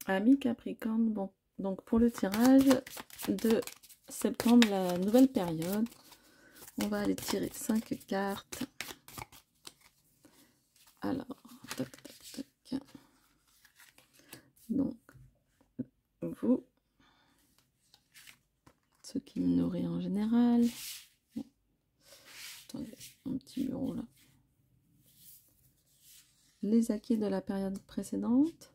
Amis Capricorne, bon, donc pour le tirage de septembre, la nouvelle période, on va aller tirer 5 cartes. Alors, tac, tac, tac. Donc, vous, ce qui me nourrit en général. Bon. Attendez, un petit bureau là. Les acquis de la période précédente.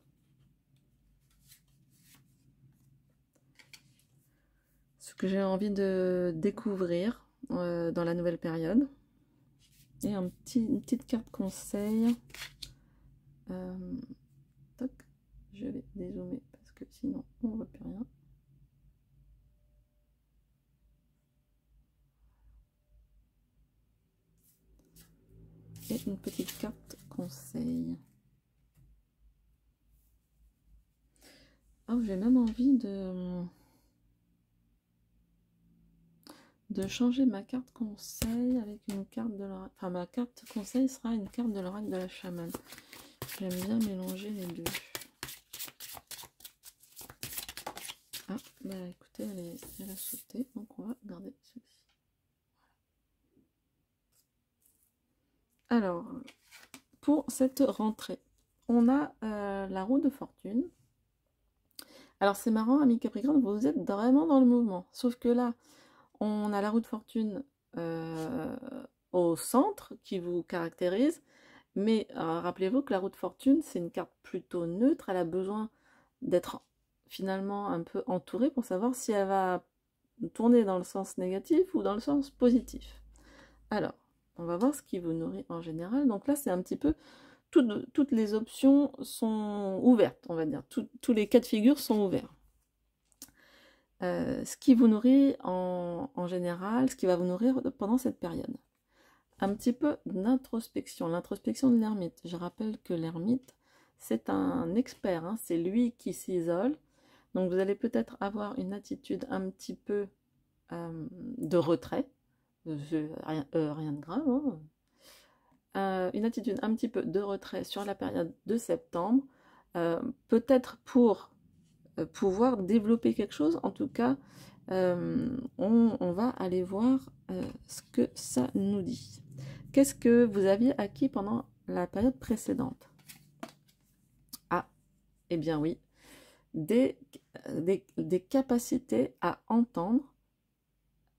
Ce que j'ai envie de découvrir dans la nouvelle période. Et une petite carte conseil. Toc, je vais dézoomer parce que sinon on ne voit plus rien. Et une petite carte conseil. Oh, j'ai même envie de changer ma carte conseil avec une carte de l'oracle. Enfin, ma carte conseil sera une carte de l'oracle de la chamane. J'aime bien mélanger les deux. Ah, bah écoutez, elle a sauté, donc on va garder celle-ci. Alors, pour cette rentrée, on a la roue de fortune. Alors c'est marrant, amis Capricorne, vous êtes vraiment dans le mouvement. Sauf que là, on a la roue de fortune au centre qui vous caractérise. Mais rappelez-vous que la roue de fortune, c'est une carte plutôt neutre. Elle a besoin d'être finalement un peu entourée pour savoir si elle va tourner dans le sens négatif ou dans le sens positif. Alors, on va voir ce qui vous nourrit en général. Donc là, c'est un petit peu... Toutes les options sont ouvertes, on va dire. Tous les cas de figure sont ouverts. Ce qui vous nourrit en général, ce qui va vous nourrir pendant cette période. Un petit peu d'introspection, l'introspection de l'ermite. Je rappelle que l'ermite, c'est un expert, hein, c'est lui qui s'isole. Donc vous allez peut-être avoir une attitude un petit peu de retrait, rien de grave, hein. Une attitude un petit peu de retrait sur la période de septembre, peut-être pour pouvoir développer quelque chose. En tout cas, on va aller voir ce que ça nous dit. Qu'est-ce que vous aviez acquis pendant la période précédente? Ah, eh bien oui, des capacités à entendre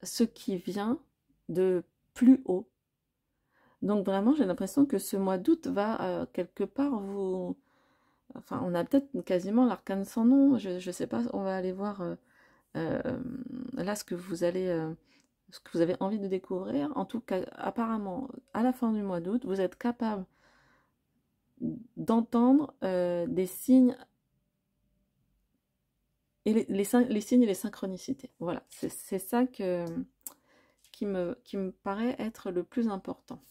ce qui vient de plus haut. Donc vraiment, j'ai l'impression que ce mois d'août va quelque part vous... Enfin, on a peut-être quasiment l'arcane sans nom, je ne sais pas, on va aller voir là ce que vous allez... ce que vous avez envie de découvrir. En tout cas, apparemment, à la fin du mois d'août, vous êtes capable d'entendre des signes et les signes et les synchronicités. Voilà, c'est ça qui me paraît être le plus important.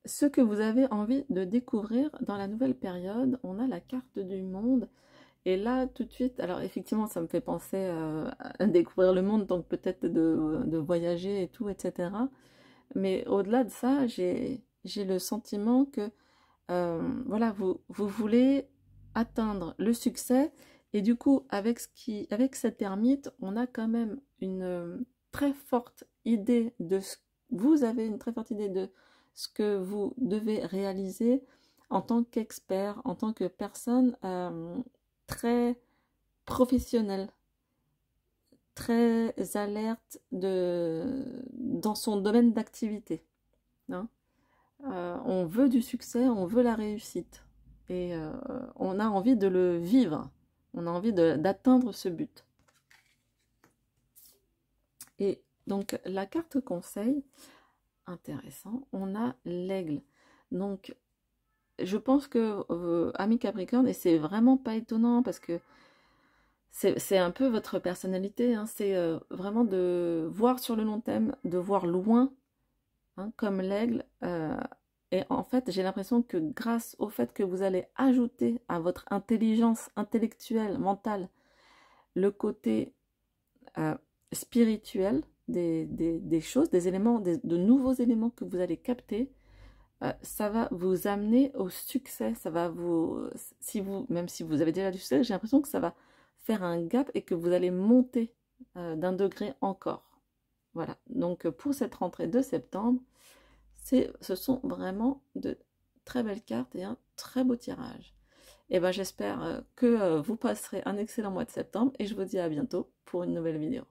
Ce que vous avez envie de découvrir dans la nouvelle période, on a la carte du monde. Et là, tout de suite, alors effectivement, ça me fait penser à découvrir le monde, donc peut-être de voyager et tout, etc. Mais au-delà de ça, j'ai le sentiment que voilà, vous voulez atteindre le succès. Et du coup, avec cette ermite, on a quand même une très forte idée de ce vous avez une très forte idée de ce que vous devez réaliser en tant qu'expert, en tant que personne très professionnelle, très alerte dans son domaine d'activité, hein. On veut du succès, on veut la réussite. Et on a envie de le vivre. On a envie d'atteindre ce but. Et donc, la carte conseil, intéressant, on a l'aigle. Donc, je pense que, ami Capricorne, et c'est vraiment pas étonnant parce que c'est un peu votre personnalité, hein, c'est vraiment de voir sur le long terme, de voir loin, hein, comme l'aigle. Et en fait, j'ai l'impression que grâce au fait que vous allez ajouter à votre intelligence intellectuelle, mentale, le côté spirituel des choses, des éléments, de nouveaux éléments que vous allez capter, ça va vous amener au succès, ça va vous, si vous, même si vous avez déjà du succès, j'ai l'impression que ça va faire un gap et que vous allez monter d'un degré encore. Voilà, donc pour cette rentrée de septembre, ce sont vraiment de très belles cartes et un très beau tirage. Et ben j'espère que vous passerez un excellent mois de septembre et je vous dis à bientôt pour une nouvelle vidéo.